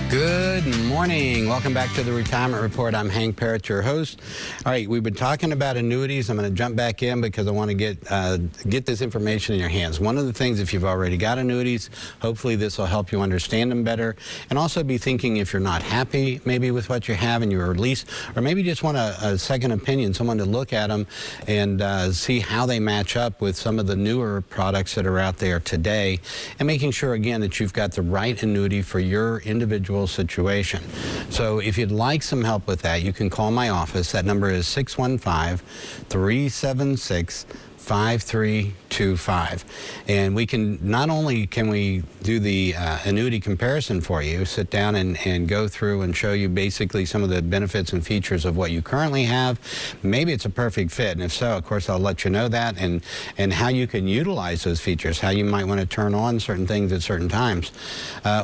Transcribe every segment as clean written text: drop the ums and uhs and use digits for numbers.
Good morning. Welcome back to the Retirement Report. I'm Hank Parrott, your host. All right, we've been talking about annuities. I'm going to jump back in because I want to get this information in your hands. One of the things, if you've already got annuities, hopefully this will help you understand them better, and also be thinking if you're not happy maybe with what you have and you're released, or maybe just want a second opinion, someone to look at them and see how they match up with some of the newer products that are out there today, and making sure again that you've got the right annuity for your individual situation. So if you'd like some help with that, you can call my office. That number is 615-376-5325. And we can, not only can we do the annuity comparison for you, sit down and go through and show you basically some of the benefits and features of what you currently have. Maybe it's a perfect fit, and if so, of course, I'll let you know that, and how you can utilize those features, how you might want to turn on certain things at certain times.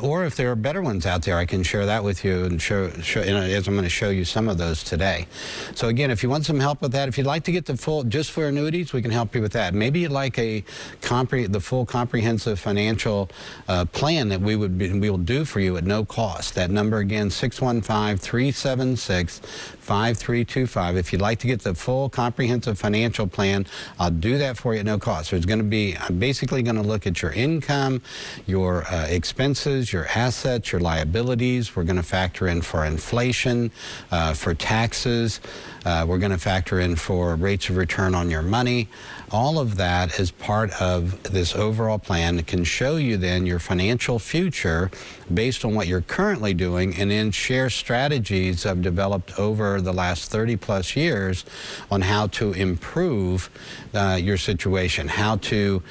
Or if there are better ones out there, I can share that with you and show as I'm going to show you some of those today. So again, if you want some help with that, if you'd like to get the full, just for annuities, we can help you with that. Maybe you'd like the full comprehensive financial plan that we will do for you at no cost. That number again, 615-376-5325. If you'd like to get the full comprehensive financial plan, I'll do that for you at no cost. There's going to be, I'm basically going to look at your income, your expenses, your assets, your liabilities. We're going to factor in for inflation, for taxes. We're going to factor in for rates of return on your money. All of that is part of this overall plan that can show you then your financial future based on what you're currently doing, and then share strategies I've developed over the last 30+ years on how to improve your situation, how to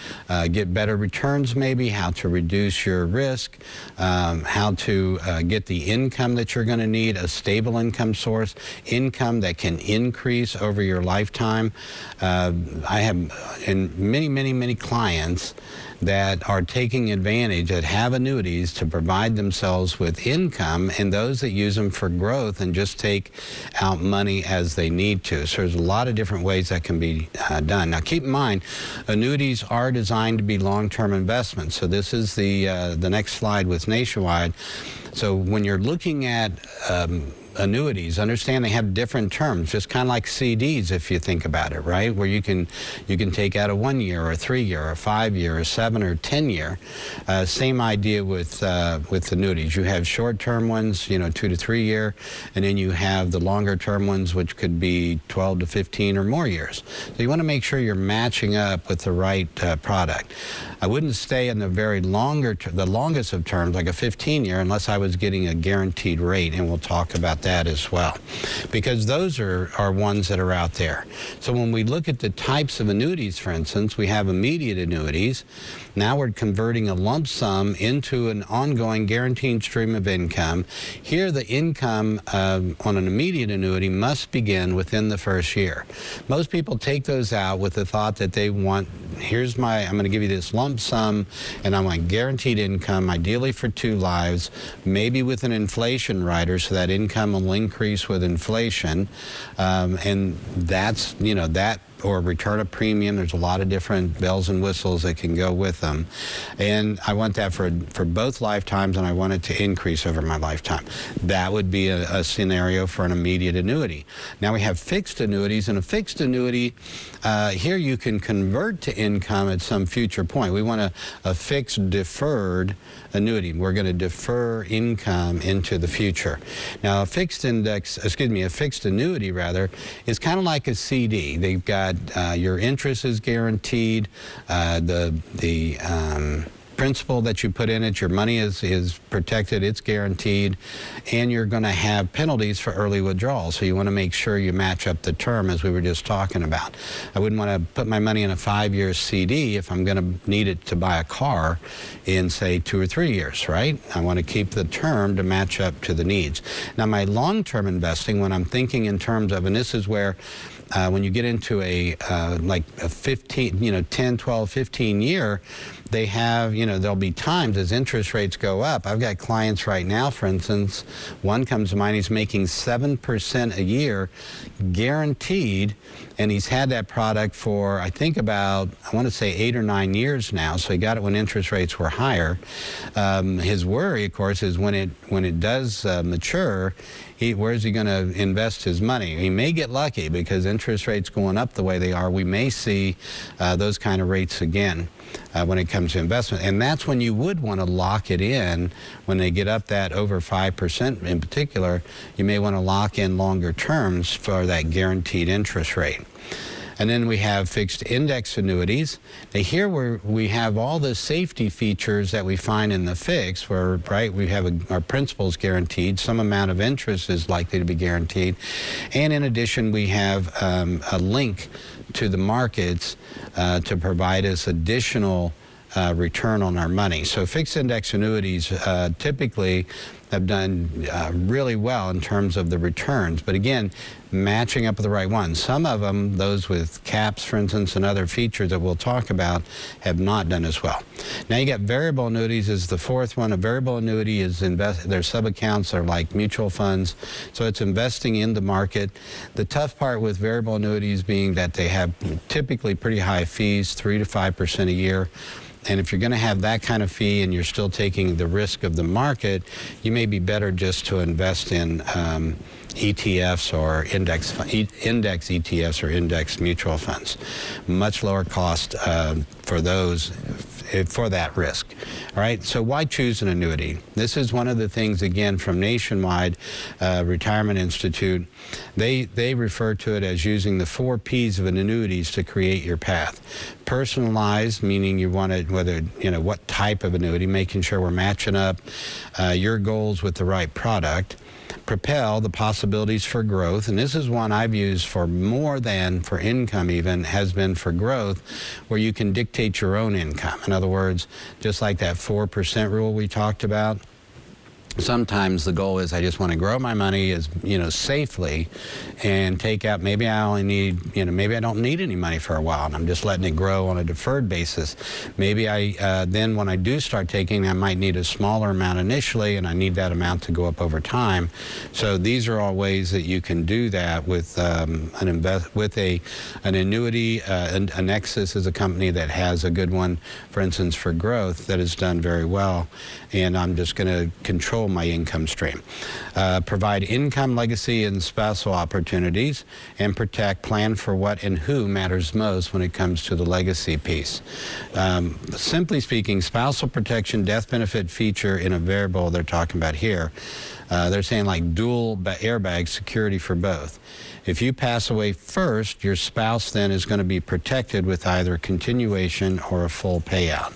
get better returns maybe, how to reduce your risk, how to get the income that you're going to need, a stable income source, income that can increase over your lifetime. I have many clients that are taking advantage, that have annuities to provide themselves with income, and those that use them for growth and just take out money as they need to. So there's a lot of different ways that can be done. Now keep in mind, annuities are designed to be long-term investments. So this is the next slide with Nationwide. So when you're looking at annuities, understand they have different terms, just kind of like CDs if you think about it, right? Where you can take out a 1 year or a 3 year or a 5 year or 7 or 10 year. Same idea with annuities. You have short-term ones, 2 to 3 year, and then you have the longer-term ones, which could be 12 to 15 or more years. So you want to make sure you're matching up with the right product. I wouldn't stay in the very the longest of terms, like a 15-year, unless I was getting a guaranteed rate, and we'll talk about that as well, because those are ones that are out there. So when we look at the types of annuities, for instance, we have immediate annuities. Now we're converting a lump sum into an ongoing guaranteed stream of income. Here the income on an immediate annuity must begin within the first year. Most people take those out with the thought that they want, I'm going to give you this lump sum, and I want guaranteed income, ideally for 2 lives, maybe with an inflation rider, so that income will increase with inflation, and that's, that, or return a premium. There's a lot of different bells and whistles that can go with them. And I want that for both lifetimes, and I want it to increase over my lifetime. That would be a scenario for an immediate annuity. Now we have fixed annuities, and a fixed annuity, here you can convert to income at some future point. We want a fixed deferred annuity. We're going to defer income into the future. Now a fixed annuity rather, is kind of like a CD. They've got your interest is guaranteed, the principal that you put in it, your money is protected, it's guaranteed, and you're going to have penalties for early withdrawal. So you want to make sure you match up the term, as we were just talking about. I wouldn't want to put my money in a 5-year CD if I'm going to need it to buy a car in, say, 2 or 3 years, right? I want to keep the term to match up to the needs. Now my long-term investing, when I'm thinking in terms of, and this is where when you get into like a 10, 12, 15 year, they have, you know, there'll be times as interest rates go up. I've got clients right now, for instance, one comes to mind, he's making 7% a year guaranteed, and he's had that product for, I think, about, I want to say 8 or 9 years now, so he got it when interest rates were higher. His worry, of course, is when it does mature, where's he going to invest his money? He may get lucky because interest rates going up the way they are. We may see those kind of rates again when it comes to investment. And that's when you would want to lock it in. When they get up that over 5% in particular, you may want to lock in longer terms for that guaranteed interest rate. And then we have fixed index annuities. Now here we have all the safety features that we find in the fixed, where, right, we have our principal's guaranteed, some amount of interest is likely to be guaranteed, and in addition we have a link to the markets to provide us additional return on our money. So fixed index annuities typically have done really well in terms of the returns, but again, matching up with the right ones. Some of them, those with caps, for instance, and other features that we'll talk about, have not done as well. Now you got variable annuities is the fourth one. A variable annuity is their sub-accounts are like mutual funds, so it's investing in the market. The tough part with variable annuities being that they have typically pretty high fees, 3 to 5% a year. And if you're going to have that kind of fee and you're still taking the risk of the market, you may be better just to invest in ETFs or index ETFs or index mutual funds. Much lower cost for those, for that risk. All right, so why choose an annuity? This is one of the things, again, from Nationwide Retirement Institute. They refer to it as using the 4 Ps of an annuities to create your path. Personalized, meaning you want to, whether, you know, what type of annuity, making sure we're matching up your goals with the right product. Propel, the possibilities for growth, and this is one I've used for more than for income even, has been for growth, where you can dictate your own income. In other words, just like that 4% rule we talked about, sometimes the goal is I just want to grow my money as, you know, safely and take out, maybe I only need, you know, maybe I don't need any money for a while and I'm just letting it grow on a deferred basis. Maybe I, then when I do start taking, I might need a smaller amount initially and I need that amount to go up over time. So these are all ways that you can do that with an annuity. Nexus is a company that has a good one, for instance, for growth that has done very well. And I'm just going to control my income stream. Provide income, legacy, and spousal opportunities, and protect, plan for what and who matters most when it comes to the legacy piece. Simply speaking, spousal protection, death benefit feature in a variable they're talking about here. They're saying like dual airbag security for both. If you pass away first, your spouse then is going to be protected with either continuation or a full payout.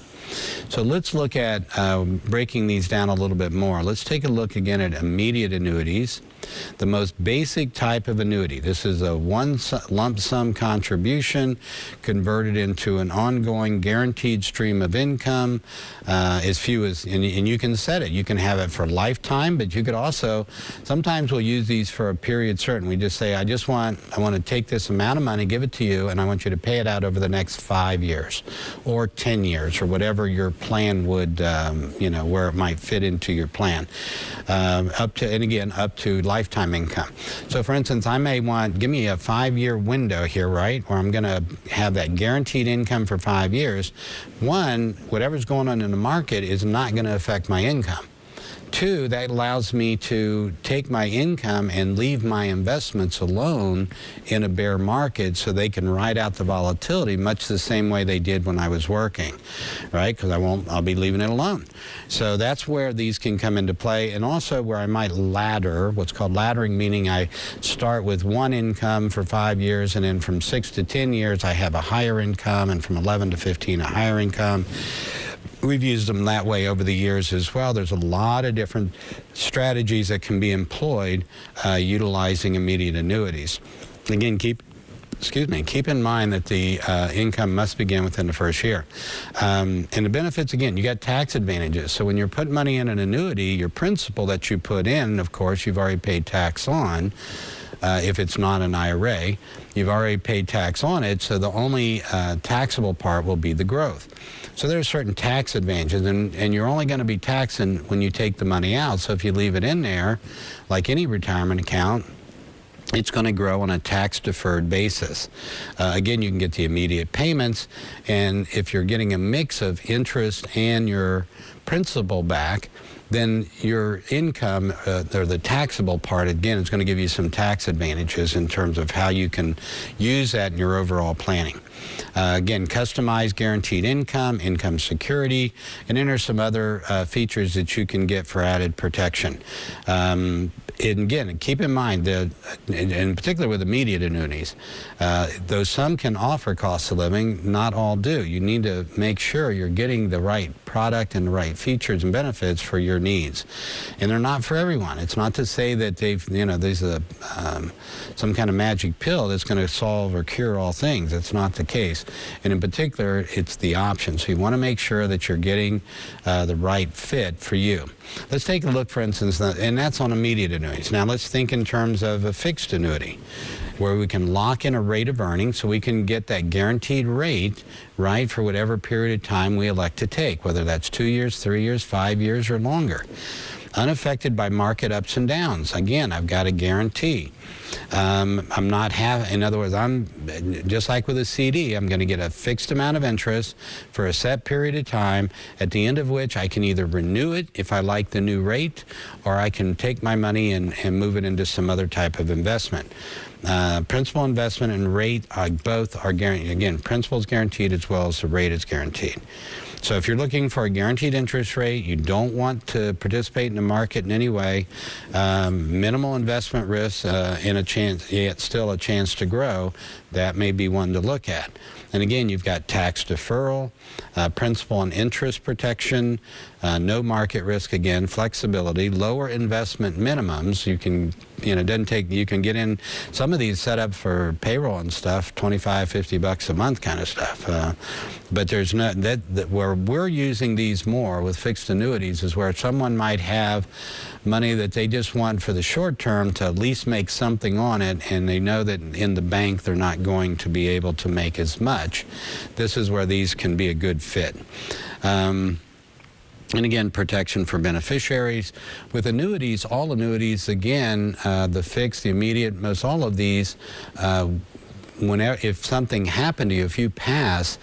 So let's look at breaking these down a little bit more. Let's take a look again at immediate annuities. The most basic type of annuity. This is a one lump sum contribution converted into an ongoing guaranteed stream of income, as few as, and you can set it. You can have it for lifetime, but you could also, sometimes we'll use these for a period certain. We just say, I want to take this amount of money, give it to you, and I want you to pay it out over the next 5 years or 10 years or whatever your plan would, you know, where it might fit into your plan. Up to lifetime income. So for instance, I may want, give me a 5-year window here, right, where I'm going to have that guaranteed income for 5 years. One, whatever's going on in the market is not going to affect my income. Two, that allows me to take my income and leave my investments alone in a bear market so they can ride out the volatility much the same way they did when I was working, right? Because I'll be leaving it alone. So that's where these can come into play, and also where I might ladder, what's called laddering, meaning I start with one income for 5 years, and then from 6 to 10 years I have a higher income, and from 11 to 15 a higher income. We've used them that way over the years as well. There's a lot of different strategies that can be employed utilizing immediate annuities. Again, keep in mind that the income must begin within the first year. And the benefits, again, you got tax advantages. So when you're putting money in an annuity, your principal that you put in, of course, you've already paid tax on. If it's not an IRA, you've already paid tax on it, so the only taxable part will be the growth. So there are certain tax advantages, and you're only going to be taxing when you take the money out. So if you leave it in there, like any retirement account, it's going to grow on a tax-deferred basis. Again, you can get the immediate payments, and if you're getting a mix of interest and your principal back, then your income, or the taxable part, again, is going to give you some tax advantages in terms of how you can use that in your overall planning. Again, customized guaranteed income, income security, and then there's some other features that you can get for added protection. And again, keep in mind that, in particular with immediate annuities, though some can offer cost of living, not all do. You need to make sure you're getting the right product and the right features and benefits for your needs. And they're not for everyone. It's not to say that there's some kind of magic pill that's going to solve or cure all things. That's not the case. And in particular, it's the option. So you want to make sure that you're getting the right fit for you. Let's take a look, for instance, and that's on immediate annuities. Now let's think in terms of a fixed annuity, where we can lock in a rate of earnings so we can get that guaranteed rate, right, for whatever period of time we elect to take, whether that's 2 years, 3 years, 5 years, or longer. Unaffected by market ups and downs. Again, I've got a guarantee. I'm not in other words, I'm just like with a CD, I'm going to get a fixed amount of interest for a set period of time, at the end of which I can either renew it if I like the new rate, or I can take my money and move it into some other type of investment. Principal investment and rate both are guaranteed. Again, principal is guaranteed as well as the rate is guaranteed. So if you're looking for a guaranteed interest rate, you don't want to participate in the market in any way, minimal investment risk, and a chance, yet still a chance to grow, that may be one to look at. And again, you've got tax deferral, principal and interest protection, no market risk, again, flexibility, lower investment minimums. You can, you can get in some of these set up for payroll and stuff, 25, 50 bucks a month kind of stuff. But there's no, where we're using these more with fixed annuities is where someone might have money that they just want for the short term to at least make something on it, and they know that in the bank they're not going to be able to make as much. This is where these can be a good fit. And again, protection for beneficiaries. With annuities, all annuities, again, the fixed, the immediate, most all of these, if something happened to you, if you pass,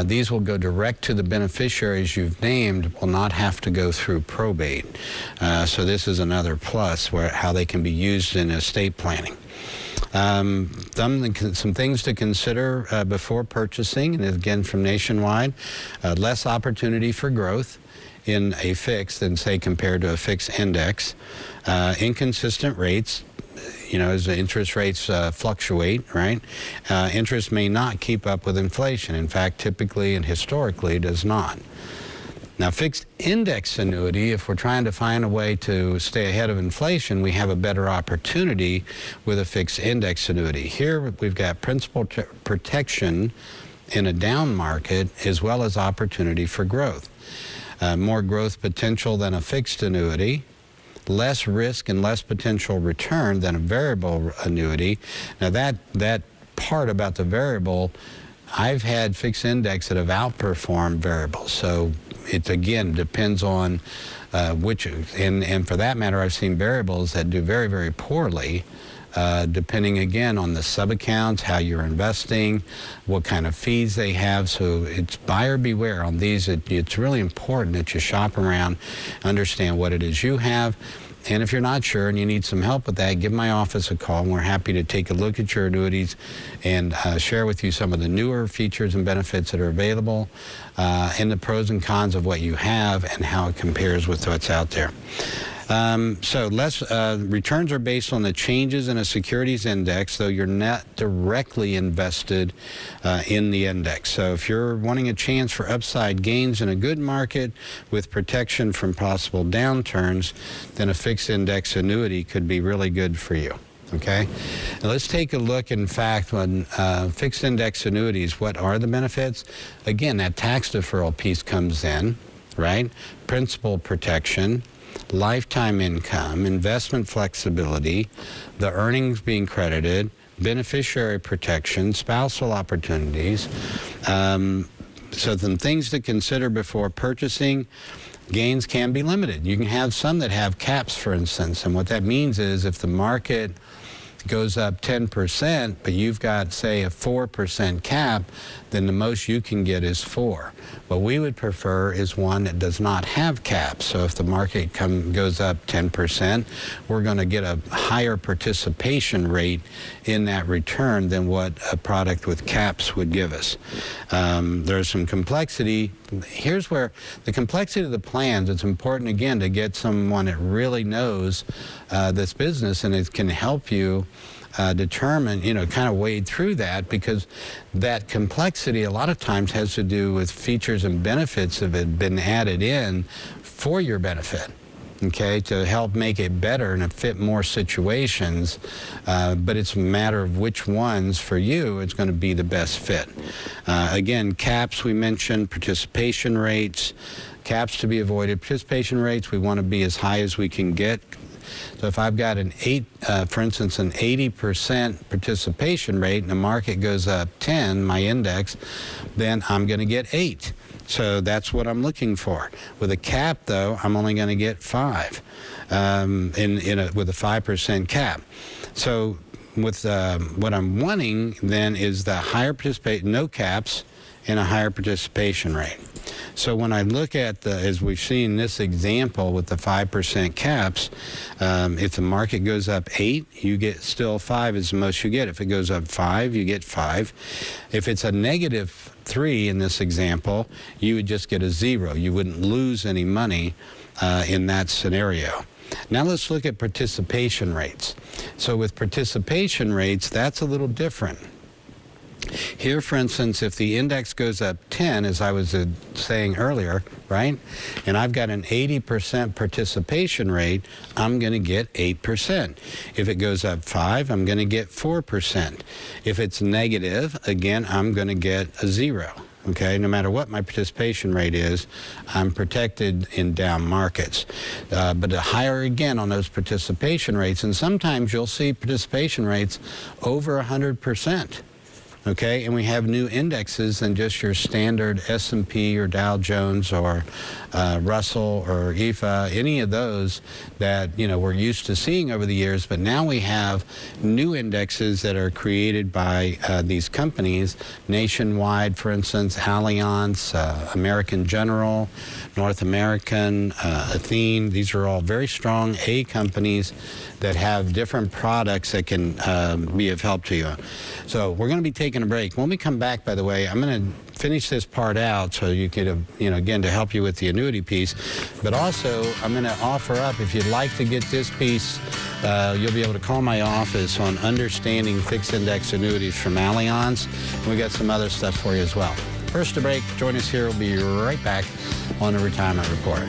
these will go direct to the beneficiaries you've named, will not have to go through probate. So this is another plus, how they can be used in estate planning. Some things to consider before purchasing, and again from Nationwide, less opportunity for growth in a fixed than, say, compared to a fixed index. Inconsistent rates, as the interest rates fluctuate, right? Interest may not keep up with inflation. In fact, typically and historically does not. Now, fixed index annuity, if we're trying to find a way to stay ahead of inflation, we have a better opportunity with a fixed index annuity. Here we've got principal protection in a down market as well as opportunity for growth. More growth potential than a fixed annuity, less risk and less potential return than a variable annuity. Now that part about the variable, I've had fixed index that have outperformed variables. So it again depends on which, and for that matter, I've seen variables that do very, very poorly, depending again on the sub-accounts, how you're investing, what kind of fees they have. So it's buyer beware on these. It's really important that you shop around, understand what it is you have. And if you're not sure and you need some help with that, give my office a call, and we're happy to take a look at your annuities and share with you some of the newer features and benefits that are available, and the pros and cons of what you have and how it compares with what's out there. So returns are based on the changes in a securities index, though you're not directly invested in the index. So if you're wanting a chance for upside gains in a good market with protection from possible downturns, then a fixed index annuity could be really good for you. Okay, now let's take a look, in fact, on fixed index annuities. What are the benefits? Again, that tax deferral piece comes in, right? Principal protection, lifetime income, investment flexibility, the earnings being credited, beneficiary protection, spousal opportunities, So some things to consider before purchasing. Gains can be limited. You can have some that have caps, for instance, and what that means is if the market goes up 10%, but you've got, say, a 4% cap, then the most you can get is 4. What we would prefer is one that does not have caps. So if the market goes up 10%, we're going to get a higher participation rate in that return than what a product with caps would give us. There's some complexity. Here's where the complexity of the plans, it's important, again, to get someone that really knows this business and it can help you determine, kind of wade through that, because that complexity a lot of times has to do with features and benefits that have been added in for your benefit, okay, to help make it better and fit more situations, but it's a matter of which ones for you is going to be the best fit. Again, caps we mentioned, participation rates, caps to be avoided. Participation rates, we want to be as high as we can get. So if I've got for instance, an 80% participation rate and the market goes up 10, my index, then I'm going to get 8. So that's what I'm looking for. With a cap, though, I'm only going to get 5 with a 5% cap. So with what I'm wanting then is the higher no caps and a higher participation rate. So when I look at as we've seen this example with the 5% caps, if the market goes up 8, you get still 5 is the most you get. If it goes up 5, you get 5. If it's a -3 in this example, you would just get a 0. You wouldn't lose any money in that scenario. Now let's look at participation rates. So with participation rates, that's a little different. Here, for instance, if the index goes up 10, as I was saying earlier, right, and I've got an 80% participation rate, I'm going to get 8%. If it goes up 5, I'm going to get 4%. If it's negative, again, I'm going to get a 0. Okay, no matter what my participation rate is, I'm protected in down markets. But the higher, again, on those participation rates, and sometimes you'll see participation rates over 100%. Okay, and we have new indexes than just your standard S&P or Dow Jones or Russell or EFA, any of those that we're used to seeing over the years. But now we have new indexes that are created by these companies, Nationwide, for instance, Allianz, American General, North American, Athene. These are all very strong A companies that have different products that can be of help to you. So we're going to be taking a break. When we come back, by the way, I'm going to finish this part out so you could, again, to help you with the annuity piece. But also, I'm going to offer up, if you'd like to get this piece, you'll be able to call my office on understanding fixed index annuities from Allianz. And we got some other stuff for you as well. First a break. Join us here. We'll be right back on the Retirement Report.